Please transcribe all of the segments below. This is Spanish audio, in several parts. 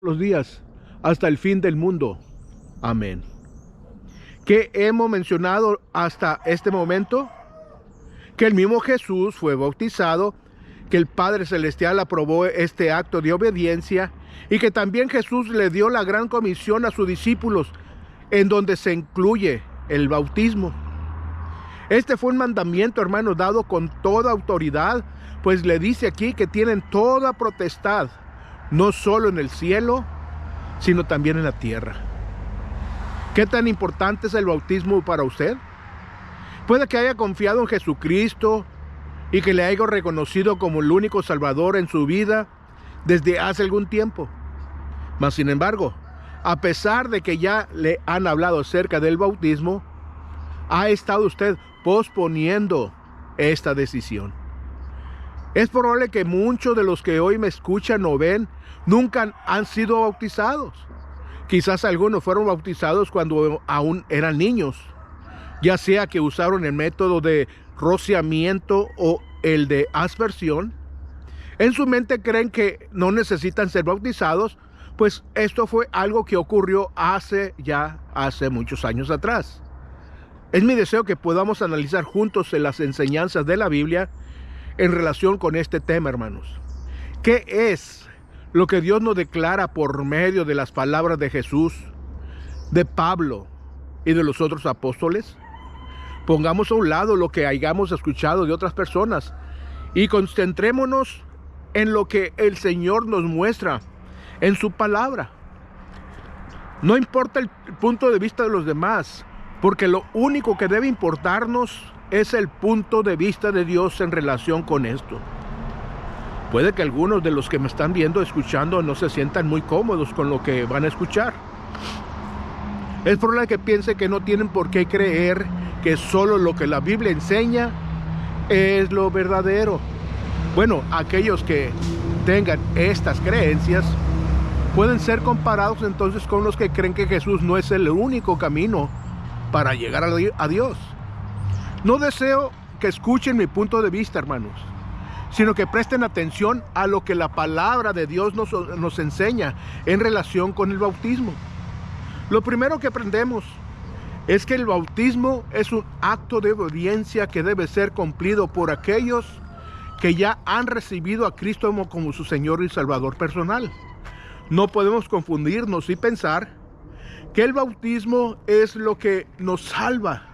los días, hasta el fin del mundo. Amén. ¿Qué hemos mencionado hasta este momento? Que el mismo Jesús fue bautizado, que el Padre Celestial aprobó este acto de obediencia y que también Jesús le dio la gran comisión a sus discípulos, en donde se incluye el bautismo. Este fue un mandamiento, hermanos, dado con toda autoridad, pues le dice aquí que tienen toda potestad, no solo en el cielo, sino también en la tierra. ¿Qué tan importante es el bautismo para usted? Puede que haya confiado en Jesucristo y que le haya reconocido como el único Salvador en su vida desde hace algún tiempo. Mas, sin embargo, a pesar de que ya le han hablado acerca del bautismo, ha estado usted posponiendo esta decisión. Es probable que muchos de los que hoy me escuchan o ven nunca han sido bautizados. Quizás algunos fueron bautizados cuando aún eran niños, ya sea que usaron el método de rociamiento o el de aspersión. En su mente creen que no necesitan ser bautizados, pues esto fue algo que ocurrió hace muchos años atrás. Es mi deseo que podamos analizar juntos las enseñanzas de la Biblia en relación con este tema, hermanos. ¿Qué es lo que Dios nos declara por medio de las palabras de Jesús, de Pablo y de los otros apóstoles? Pongamos a un lado lo que hayamos escuchado de otras personas y concentrémonos en lo que el Señor nos muestra en su palabra. No importa el punto de vista de los demás, porque lo único que debe importarnos es el punto de vista de Dios en relación con esto. Puede que algunos de los que me están viendo, escuchando, no se sientan muy cómodos con lo que van a escuchar. Es probable que piense que no tienen por qué creer que solo lo que la Biblia enseña es lo verdadero. Bueno, aquellos que tengan estas creencias pueden ser comparados entonces con los que creen que Jesús no es el único camino para llegar a Dios. No deseo que escuchen mi punto de vista, hermanos, sino que presten atención a lo que la palabra de Dios nos enseña en relación con el bautismo. Lo primero que aprendemos es que el bautismo es un acto de obediencia que debe ser cumplido por aquellos que ya han recibido a Cristo como su Señor y Salvador personal. No podemos confundirnos y pensar que el bautismo es lo que nos salva.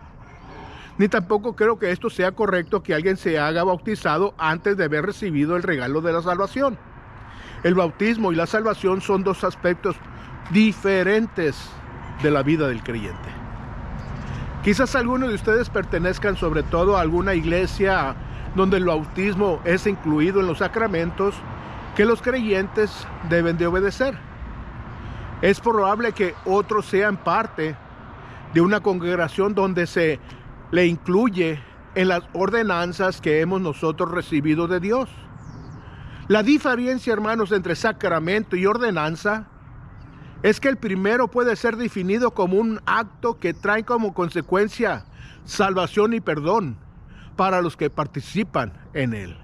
Ni tampoco creo que esto sea correcto, que alguien se haga bautizado antes de haber recibido el regalo de la salvación. El bautismo y la salvación son dos aspectos diferentes de la vida del creyente. Quizás algunos de ustedes pertenezcan sobre todo a alguna iglesia donde el bautismo es incluido en los sacramentos que los creyentes deben de obedecer. Es probable que otros sean parte de una congregación donde se le incluye en las ordenanzas que hemos nosotros recibido de Dios. La diferencia, hermanos, entre sacramento y ordenanza es que el primero puede ser definido como un acto que trae como consecuencia salvación y perdón para los que participan en él.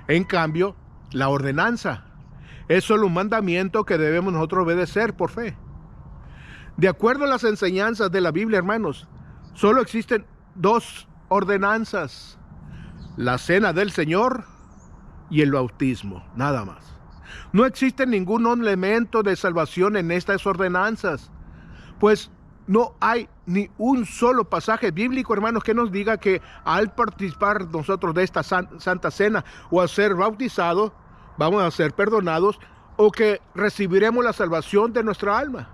En cambio, la ordenanza es solo un mandamiento que debemos nosotros obedecer por fe. De acuerdo a las enseñanzas de la Biblia, hermanos, solo existen dos ordenanzas: la cena del Señor y el bautismo, nada más. No existe ningún elemento de salvación en estas ordenanzas, pues no hay ni un solo pasaje bíblico, hermanos, que nos diga que al participar nosotros de esta Santa Cena o al ser bautizados, vamos a ser perdonados o que recibiremos la salvación de nuestra alma.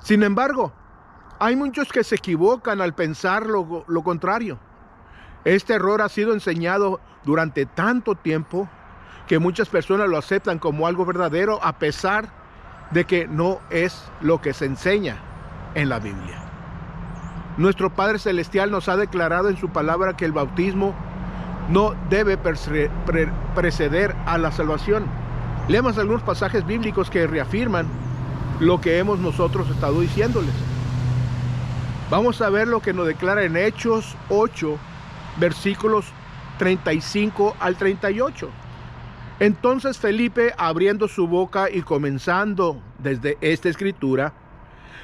Sin embargo, hay muchos que se equivocan al pensar lo contrario. Este error ha sido enseñado durante tanto tiempo que muchas personas lo aceptan como algo verdadero, a pesar de que no es lo que se enseña en la Biblia. Nuestro Padre Celestial nos ha declarado en su palabra que el bautismo no debe preceder a la salvación. Leemos algunos pasajes bíblicos que reafirman lo que hemos nosotros estado diciéndoles. Vamos a ver lo que nos declara en Hechos 8, versículos 35 al 38. Entonces Felipe, abriendo su boca y comenzando desde esta escritura,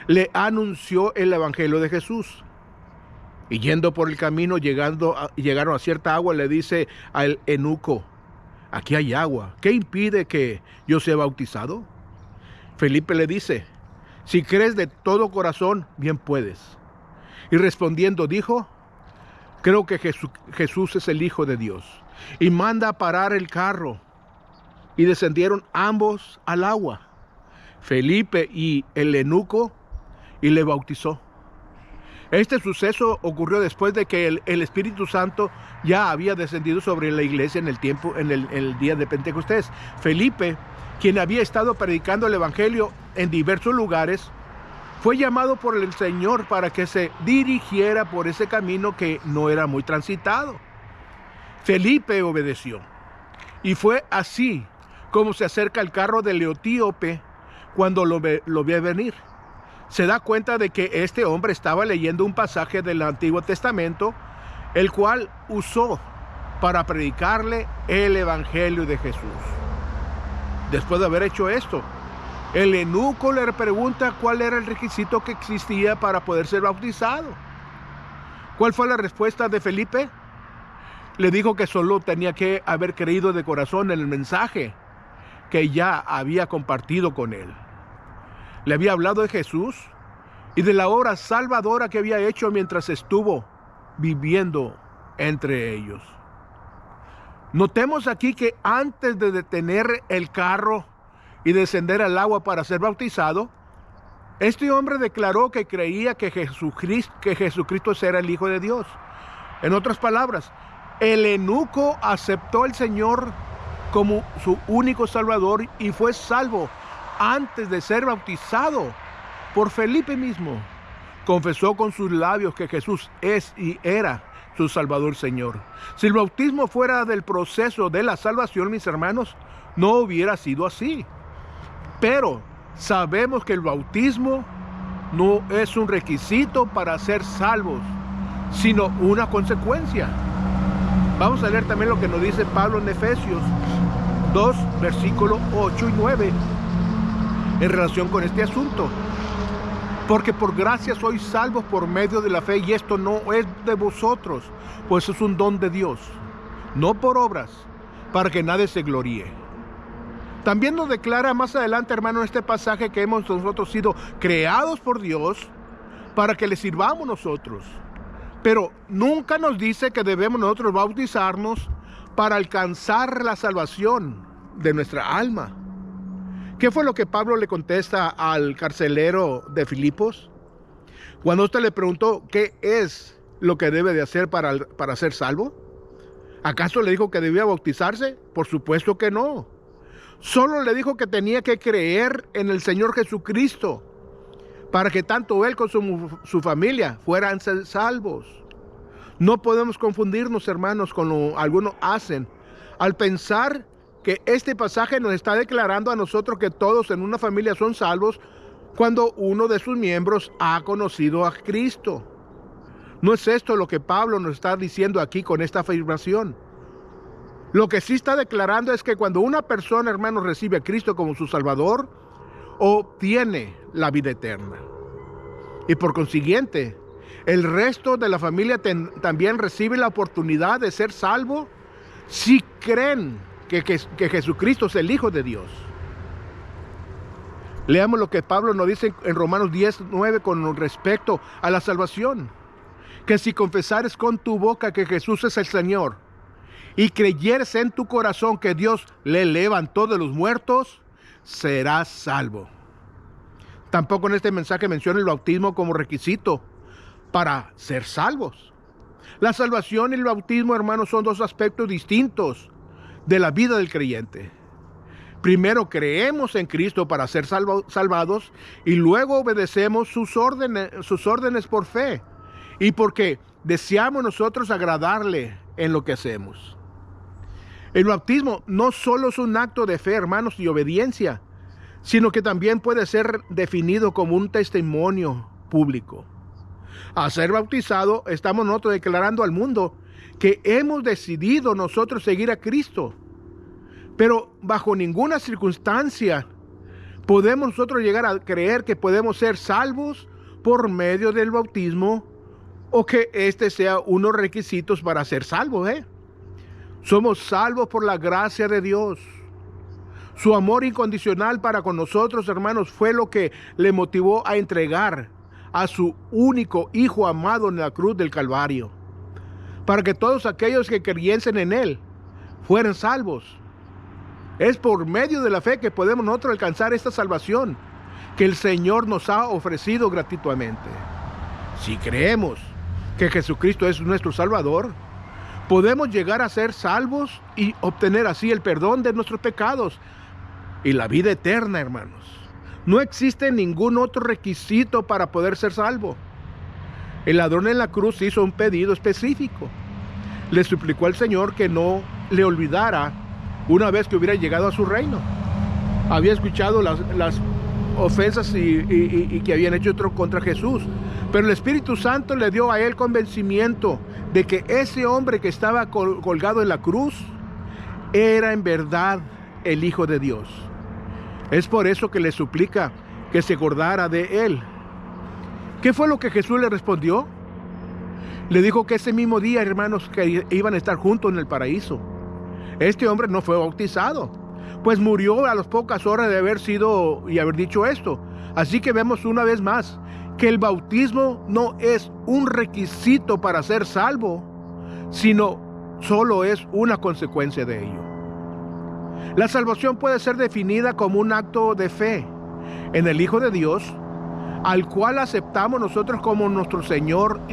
le anunció el evangelio de Jesús. Y yendo por el camino, llegaron a cierta agua, le dice al eunuco: aquí hay agua, ¿qué impide que yo sea bautizado? Felipe le dice: si crees de todo corazón, bien puedes. Y respondiendo dijo: creo que Jesús es el Hijo de Dios. Y manda a parar el carro. Y descendieron ambos al agua, Felipe y el eunuco, y le bautizó. Este suceso ocurrió después de que el Espíritu Santo ya había descendido sobre la iglesia en el día de Pentecostés. Felipe, quien había estado predicando el evangelio en diversos lugares, fue llamado por el Señor para que se dirigiera por ese camino que no era muy transitado. Felipe obedeció, y fue así como se acerca el carro del etíope cuando lo ve venir. Se da cuenta de que este hombre estaba leyendo un pasaje del Antiguo Testamento, el cual usó para predicarle el evangelio de Jesús. Después de haber hecho esto, el eunuco le pregunta cuál era el requisito que existía para poder ser bautizado. ¿Cuál fue la respuesta de Felipe? Le dijo que solo tenía que haber creído de corazón en el mensaje que ya había compartido con él. Le había hablado de Jesús y de la obra salvadora que había hecho mientras estuvo viviendo entre ellos. Notemos aquí que antes de detener el carro y descender al agua para ser bautizado, este hombre declaró que creía que Jesucristo era el Hijo de Dios. En otras palabras, el eunuco aceptó al Señor como su único Salvador y fue salvo antes de ser bautizado por Felipe mismo. Confesó con sus labios que Jesús es y era su Salvador Señor. Si el bautismo fuera del proceso de la salvación, mis hermanos, no hubiera sido así. Pero sabemos que el bautismo no es un requisito para ser salvos, sino una consecuencia. Vamos a leer también lo que nos dice Pablo en Efesios 2, versículos 8 y 9, en relación con este asunto. Porque por gracia sois salvos por medio de la fe, y esto no es de vosotros, pues es un don de Dios, no por obras, para que nadie se gloríe. También nos declara más adelante, hermano, en este pasaje, que hemos nosotros sido creados por Dios para que le sirvamos nosotros. Pero nunca nos dice que debemos nosotros bautizarnos para alcanzar la salvación de nuestra alma. ¿Qué fue lo que Pablo le contesta al carcelero de Filipos? Cuando usted le preguntó qué es lo que debe de hacer para ser salvo. ¿Acaso le dijo que debía bautizarse? Por supuesto que no. Solo le dijo que tenía que creer en el Señor Jesucristo para que tanto él como su familia fueran salvos. No podemos confundirnos, hermanos, con lo que algunos hacen al pensar que este pasaje nos está declarando a nosotros que todos en una familia son salvos cuando uno de sus miembros ha conocido a Cristo. No es esto lo que Pablo nos está diciendo aquí con esta afirmación. Lo que sí está declarando es que cuando una persona, hermanos, recibe a Cristo como su Salvador, obtiene la vida eterna. Y por consiguiente, el resto de la familia también recibe la oportunidad de ser salvo si creen que Jesucristo es el Hijo de Dios. Leamos lo que Pablo nos dice en Romanos 10:9 con respecto a la salvación. Que si confesares con tu boca que Jesús es el Señor y creyeres en tu corazón que Dios le levantó de los muertos, serás salvo. Tampoco en este mensaje menciona el bautismo como requisito para ser salvos. La salvación y el bautismo, hermanos, son dos aspectos distintos de la vida del creyente. Primero creemos en Cristo para ser salvados y luego obedecemos sus órdenes por fe y porque deseamos nosotros agradarle en lo que hacemos. El bautismo no solo es un acto de fe, hermanos, y obediencia, sino que también puede ser definido como un testimonio público. Al ser bautizado, estamos nosotros declarando al mundo que hemos decidido nosotros seguir a Cristo. Pero bajo ninguna circunstancia podemos nosotros llegar a creer que podemos ser salvos por medio del bautismo o que este sea unos requisitos para ser salvos. Somos salvos por la gracia de Dios. Su amor incondicional para con nosotros, hermanos, fue lo que le motivó a entregar a su único Hijo amado en la cruz del Calvario, para que todos aquellos que creyesen en Él fueran salvos. Es por medio de la fe que podemos nosotros alcanzar esta salvación que el Señor nos ha ofrecido gratuitamente. Si creemos que Jesucristo es nuestro Salvador, podemos llegar a ser salvos y obtener así el perdón de nuestros pecados y la vida eterna, hermanos. No existe ningún otro requisito para poder ser salvo. El ladrón en la cruz hizo un pedido específico. Le suplicó al Señor que no le olvidara una vez que hubiera llegado a su reino. Había escuchado las ofensas y que habían hecho contra Jesús, pero el Espíritu Santo le dio a él convencimiento de que ese hombre que estaba colgado en la cruz era en verdad el Hijo de Dios. Es por eso que le suplica que se acordara de él. ¿Qué fue lo que Jesús le respondió? Le dijo que ese mismo día, hermanos, que iban a estar juntos en el paraíso. Este hombre no fue bautizado, pues murió a las pocas horas de haber sido y haber dicho esto. Así que vemos una vez más que el bautismo no es un requisito para ser salvo, sino solo es una consecuencia de ello. La salvación puede ser definida como un acto de fe en el Hijo de Dios, al cual aceptamos nosotros como nuestro Señor y